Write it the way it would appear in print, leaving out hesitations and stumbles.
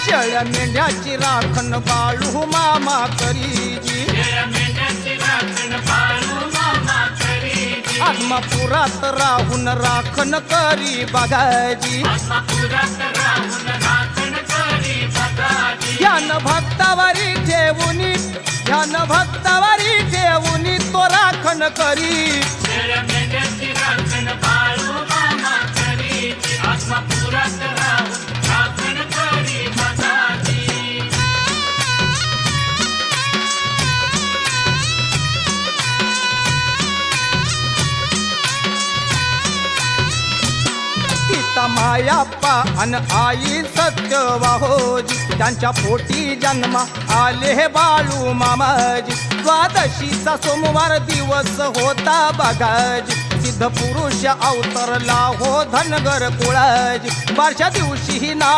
शेळ्या मेंढ्याची राखण बाळू मामा करीजी आत्मापुरात राहून राखण करी बघाजी ध्यान भक्तावरी ठेवूनी ध्यान भक्तावरी ठेवूनी तो राखण करी मायाप्पा अन आई सत्यवाहोजी त्यांच्या पोटी जन्मा आले हे बाळू मामाजी द्वादशीचा सोमवार दिवस होता बघाजी सिद्ध पुरुष अवतरला हो धनगर कुळाजी बारच्या दिवशी ही नाव